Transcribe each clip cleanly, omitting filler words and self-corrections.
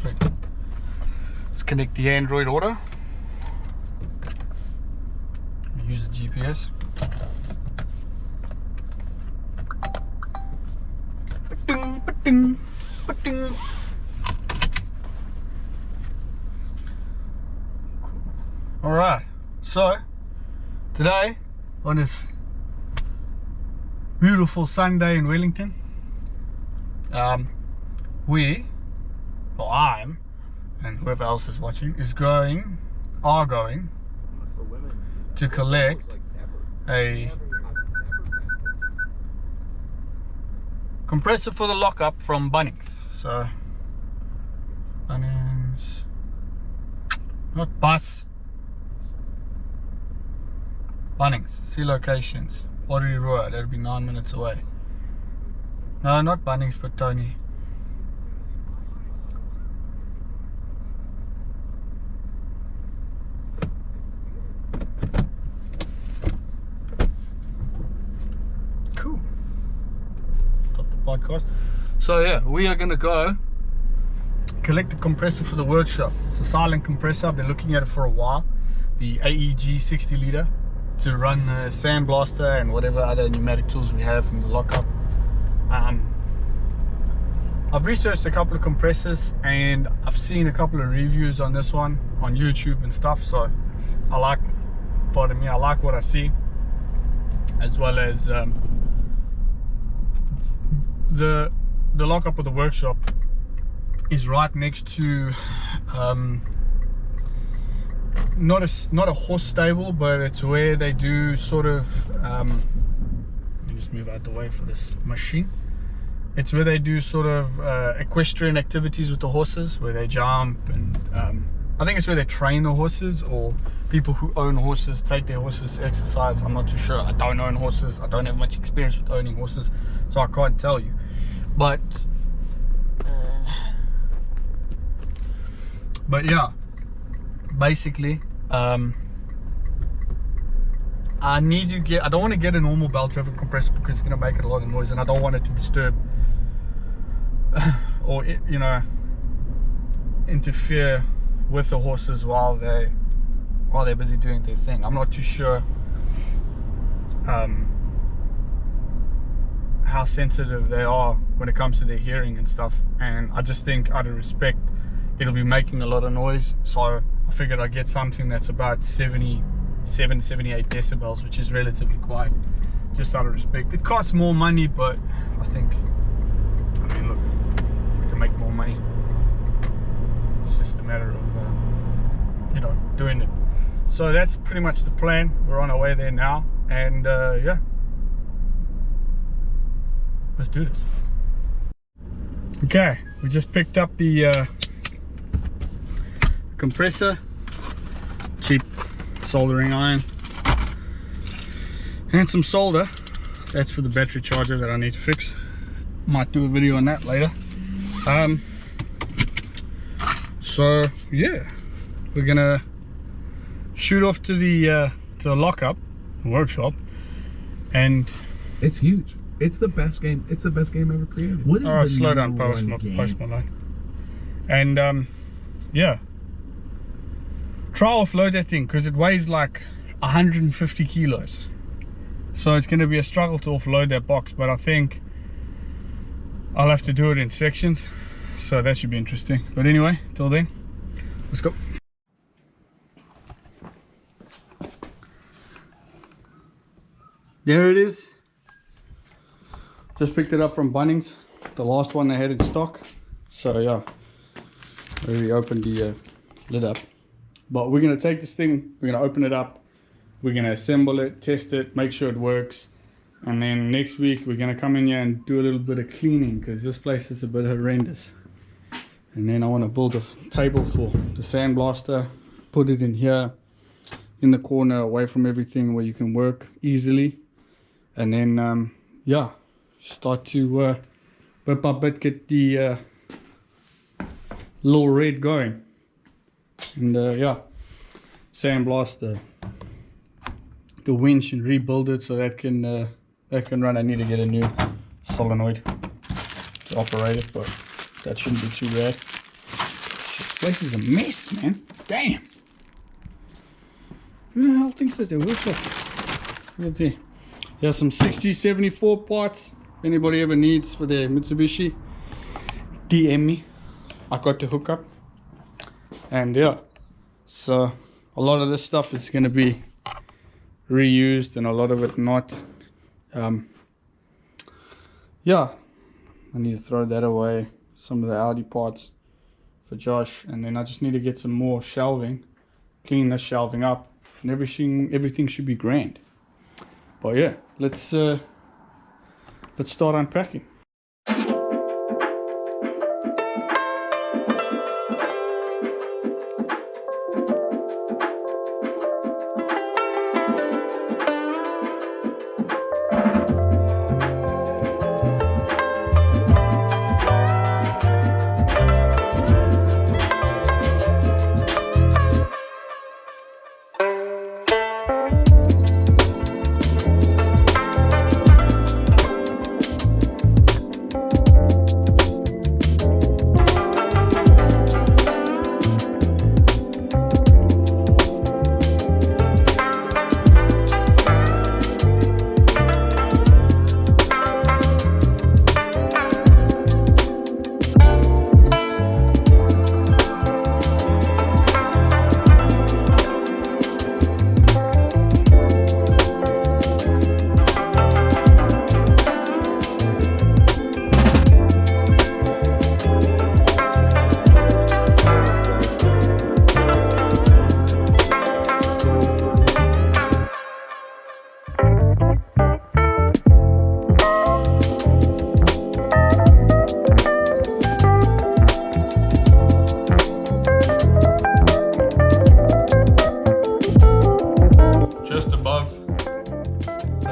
Let's connect the Android Auto. Use the GPS. Alright, so today on this beautiful Sunday in Wellington, I'm, and whoever else is watching, are going to collect a compressor for the lockup from Bunnings. So Bunnings, not bus, Bunnings, see locations, Waterloo Road, that'll be 9 minutes away. No, not Bunnings, but Tony. Cool. Stop the podcast. So yeah, we are gonna go collect a compressor for the workshop. It's a silent compressor. I've been looking at it for a while. The AEG 60 litre to run sandblaster and whatever other pneumatic tools we have in the lockup. I've researched a couple of compressors and I've seen a couple of reviews on this one on YouTube and stuff, so I like what I see, as well as the lockup of the workshop is right next to not a horse stable, but it's where they do sort of let me just move out the way for this machine. It's where they do sort of equestrian activities with the horses, where they jump, and I think it's where they train the horses, or people who own horses take their horses to exercise. I'm not too sure. I don't own horses. I don't have much experience with owning horses, so I can't tell you. But yeah, basically I don't want to get a normal belt driven compressor because it's going to make it a lot of noise, and I don't want it to disturb or interfere with the horses while they're busy doing their thing. I'm not too sure how sensitive they are when it comes to their hearing and stuff, and I just think out of respect it'll be making a lot of noise, so I figured I'd get something that's about 77 78 decibels, which is relatively quiet, just out of respect. It costs more money, but I mean, look, we can make more money. It's just a matter of doing it. So that's pretty much the plan. We're on our way there now, and yeah, let's do this. Okay, we just picked up the compressor, cheap soldering iron, and some solder. That's for the battery charger that I need to fix. Might do a video on that later. So yeah, we're gonna shoot off to the lockup workshop, and it's huge. It's the best game. It's the best game ever created. What is the slow down, post my line. And yeah, try offload that thing because it weighs like 150 kilos. So it's going to be a struggle to offload that box, but I think I'll have to do it in sections. So that should be interesting. But anyway, till then, let's go. There it is. Just picked it up from Bunnings, the last one they had in stock. So yeah, we opened the lid up. But we're going to take this thing, we're going to open it up, we're going to assemble it, test it, make sure it works. And then next week we're going to come in here and do a little bit of cleaning because this place is a bit horrendous. And then I want to build a table for the sandblaster, put it in here in the corner away from everything where you can work easily. And then yeah, start to bit by bit get the little red going. And yeah, sandblast the winch and rebuild it so that can run. I need to get a new solenoid to operate it, but that shouldn't be too bad. Place is a mess, man. Damn. Who the hell thinks that they workshop? Look at there. There's some 6074 parts. If anybody ever needs for their Mitsubishi, DM me. I got the hookup. And yeah, so a lot of this stuff is going to be reused and a lot of it not. Yeah, I need to throw that away. Some of the Audi parts for Josh, and then I just need to get some more shelving, clean this shelving up, and everything should be grand. But yeah, let's start unpacking.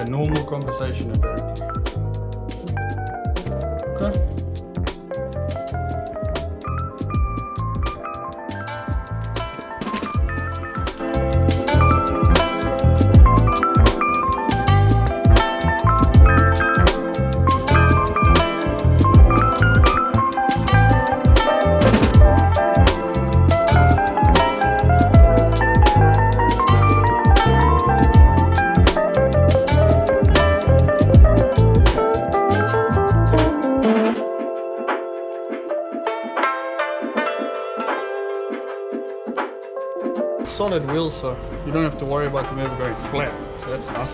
Normal conversation apparently. Okay. Solid wheels, so you don't have to worry about them ever going flat, so that's nice.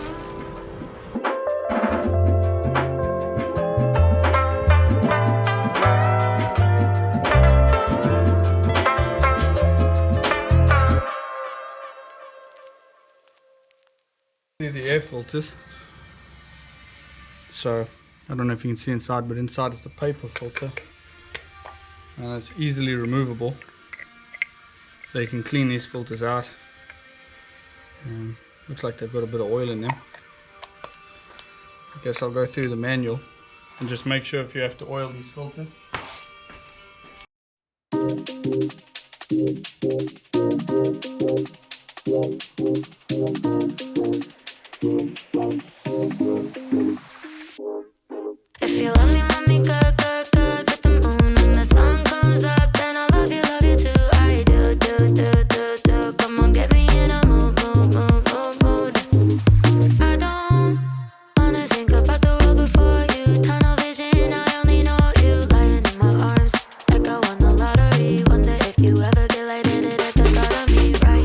The air filters, so I don't know if you can see inside, but inside is the paper filter and it's easily removable. So you can clean these filters out. Looks like they've got a bit of oil in them. I guess I'll go through the manual and just make sure if you have to oil these filters. If you love me, good, good, good with the moon. When the sun comes up, then I love you too. I do, do, do, do, do. Come on, get me in a mood, mood, mood, mood, mood. I don't wanna think about the world before you. Tunnel vision, I only know you. Lying in my arms, like I won the lottery. Wonder if you ever get lightheaded at the thought of me, right?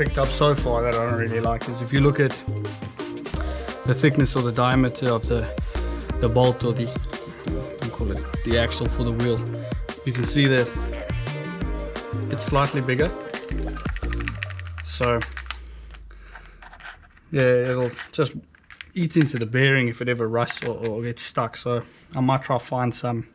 picked up so far that I don't really like is if you look at the thickness or the diameter of the bolt or the, what do you call it, the axle for the wheel, you can see that it's slightly bigger. So yeah, it'll just eat into the bearing if it ever rusts or gets stuck. So I might try to find some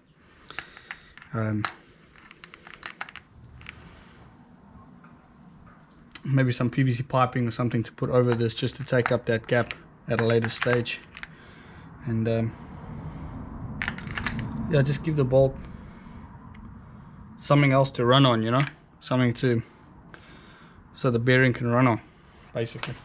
maybe some PVC piping or something to put over this, just to take up that gap at a later stage. And yeah, just give the bolt something else to run on, you know, something to, so the bearing can run on, basically.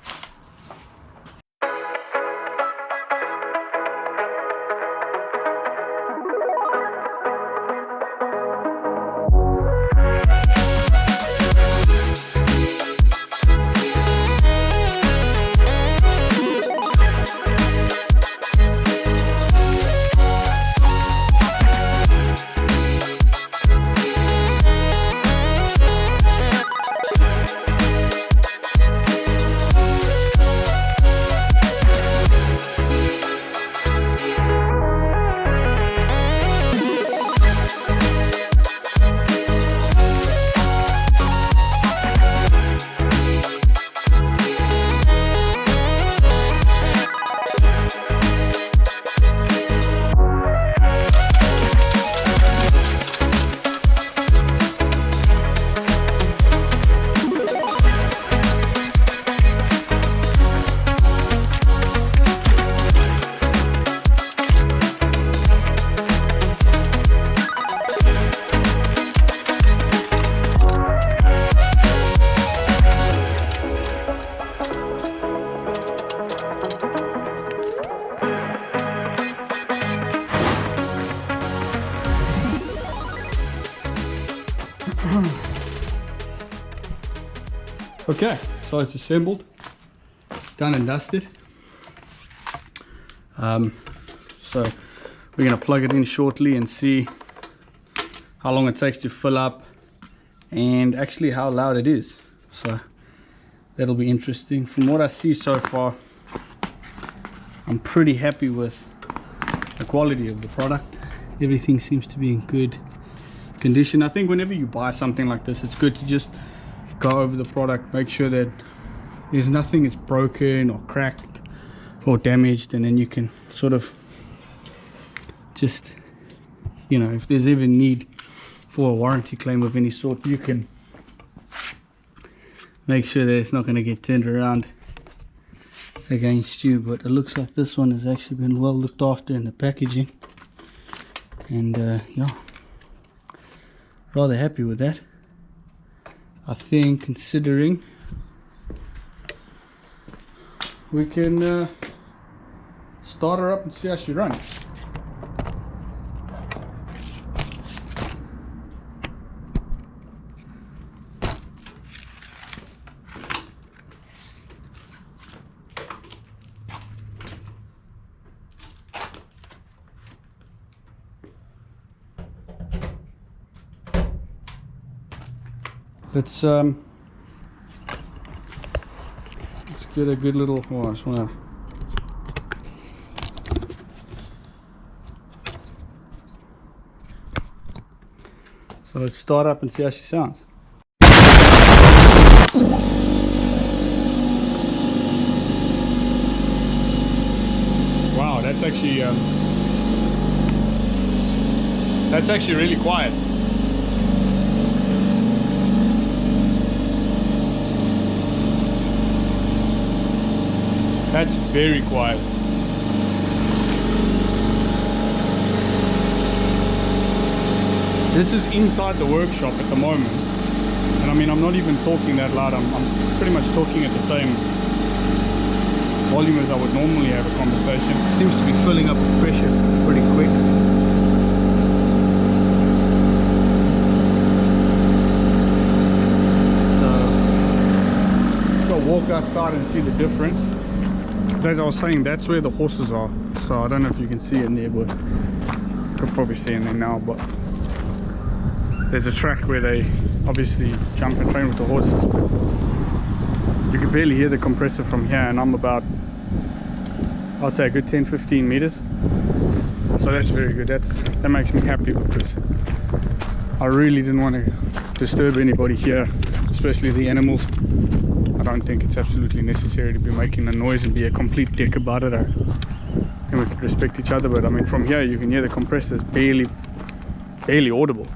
Okay, so it's assembled, done and dusted. So we're going to plug it in shortly and see how long it takes to fill up and actually how loud it is. So that'll be interesting. From what I see so far, I'm pretty happy with the quality of the product. Everything seems to be in good condition. I think whenever you buy something like this, it's good to just go over the product, make sure that there's nothing that's broken or cracked or damaged, and then you can sort of just, you know, if there's ever need for a warranty claim of any sort, you can make sure that it's not going to get turned around against you. But it looks like this one has actually been well looked after in the packaging, and yeah, rather happy with that. I think, considering we can start her up and see how she runs. Let's get a good little, oh, I just want to, so let's start up and see how she sounds. Wow, that's actually really quiet. That's very quiet. This is inside the workshop at the moment, and I mean, I'm not even talking that loud. I'm pretty much talking at the same volume as I would normally have a conversation. It seems to be filling up with pressure pretty quick. So I'll walk outside and see the difference. As I was saying, that's where the horses are, so I don't know if you can see it in there, but you could probably see in there now. But there's a track where they obviously jump and train with the horses. You can barely hear the compressor from here, and I'm about, I'd say a good 10-15 meters. So that's very good. That makes me happy, because I really didn't want to disturb anybody here, especially the animals. I don't think it's absolutely necessary to be making a noise and be a complete dick about it. And we could respect each other, but I mean, from here you can hear the compressors barely audible.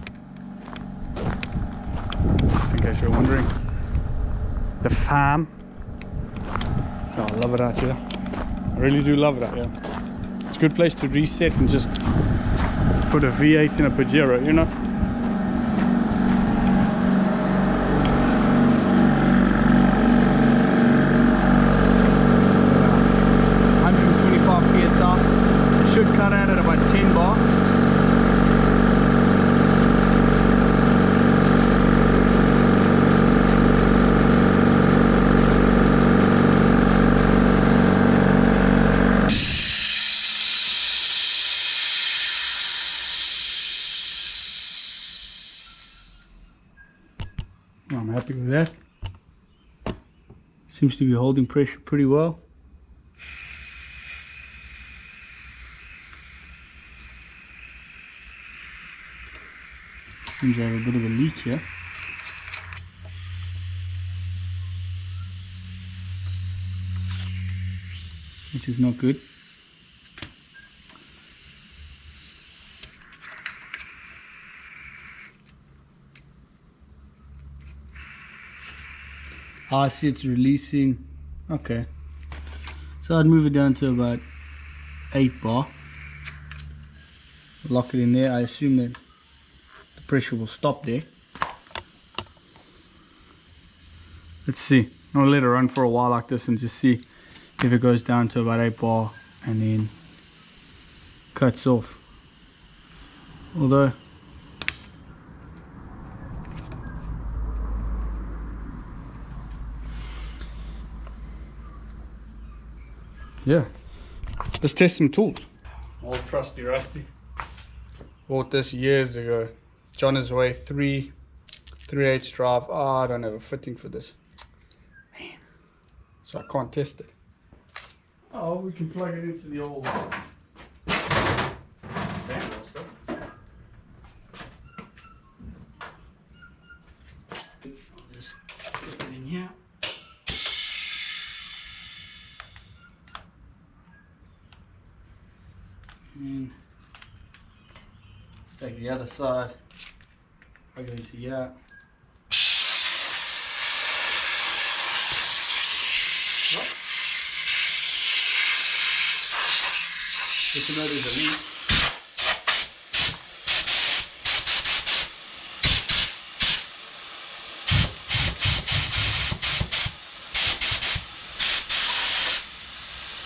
Just in case you're wondering. The farm. Oh, I love it out here. I really do love it out here. It's a good place to reset and just put a V8 in a Pajero, you know? Should cut out at about 10 bar. I'm happy with that. Seems to be holding pressure pretty well. Seems to have a bit of a leak here. Which is not good. I see it's releasing. Okay. So I'd move it down to about 8 bar. Lock it in there. I assume that the pressure will stop there. Let's see. I'll let it run for a while like this and just see if it goes down to about 8 bar and then cuts off. Although yeah, let's test some tools. Old trusty Rusty. Bought this years ago. John is way 3/8 drive. Oh, I don't have a fitting for this. Man. So I can't test it. Oh, we can plug it into the old sandal stuff. I'll just put it in here. And let's take the other side, plug it into here. Just to know there's a leak.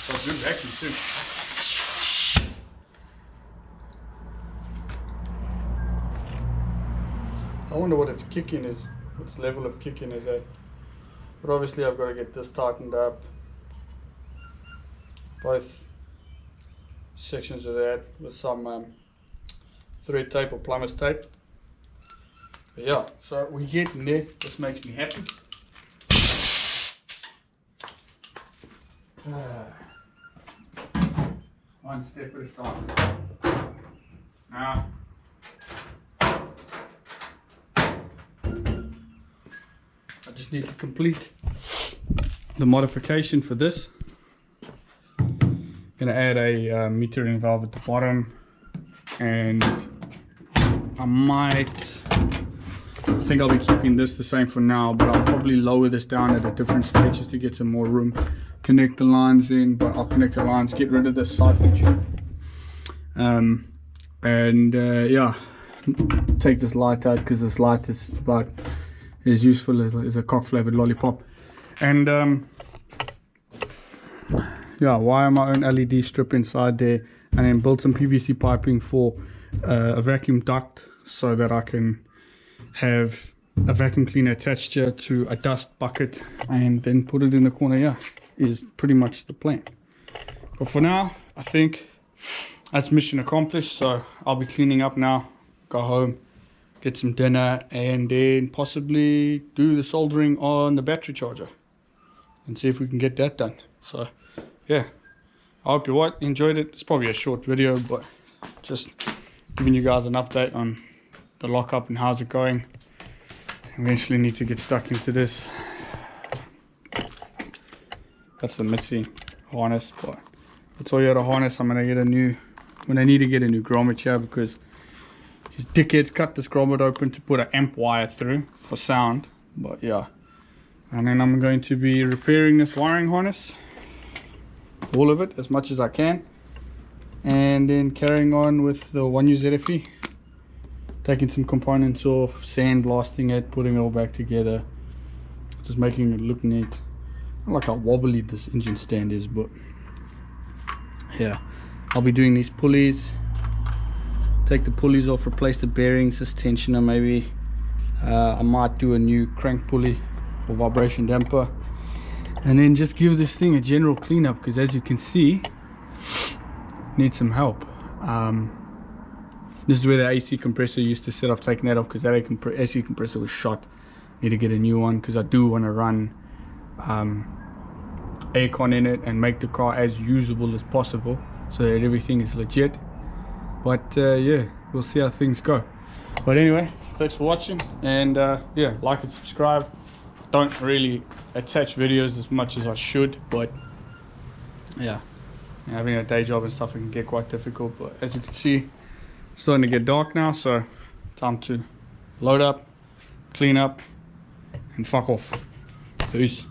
Got good vacuum too. I wonder what its kicking is, what its level of kicking is at. But obviously I've got to get this tightened up. Both sections of that with some thread tape or plumber's tape. But yeah, so we're getting there. This makes me happy. One step at a time. Now, I just need to complete the modification for this. Gonna add a metering valve at the bottom, and I think I'll be keeping this the same for now, but I'll probably lower this down at a different stage just to get some more room. Connect the lines in, but I'll connect the lines, get rid of this siphon tube, yeah, take this light out because this light is about as useful as a cock flavored lollipop. And yeah, wire my own LED strip inside there, and then build some PVC piping for a vacuum duct so that I can have a vacuum cleaner attached here to a dust bucket and then put it in the corner here is pretty much the plan. But for now, I think that's mission accomplished. So I'll be cleaning up now, go home, get some dinner, and then possibly do the soldering on the battery charger. and see if we can get that done. So yeah, I hope you enjoyed it. It's probably a short video, but just giving you guys an update on the lockup and how's it going. Eventually need to get stuck into this. That's the Mitzi harness, but that's all you had a harness. I'm gonna get a new, when I need to get a new grommet here, because his dickheads cut this grommet open to put an amp wire through for sound. But yeah, and then I'm going to be repairing this wiring harness, all of it as much as I can, and then carrying on with the 1U ZFE, taking some components off, sandblasting it, putting it all back together, just making it look neat. I like how wobbly this engine stand is, but yeah, I'll be doing these pulleys, take the pulleys off, replace the bearings, this tensioner maybe. I might do a new crank pulley or vibration damper, and then just give this thing a general cleanup, because as you can see, it needs some help. This is where the AC compressor used to sit. I've taken that off because that AC compressor was shot. Need to get a new one, because I do want to run aircon in it and make the car as usable as possible, so that everything is legit. But yeah, we'll see how things go. But anyway, thanks for watching, and yeah, like and subscribe. Don't really attach videos as much as I should, but yeah, having a day job and stuff, it can get quite difficult. But as you can see, it's starting to get dark now, so time to load up, clean up, and fuck off. Peace.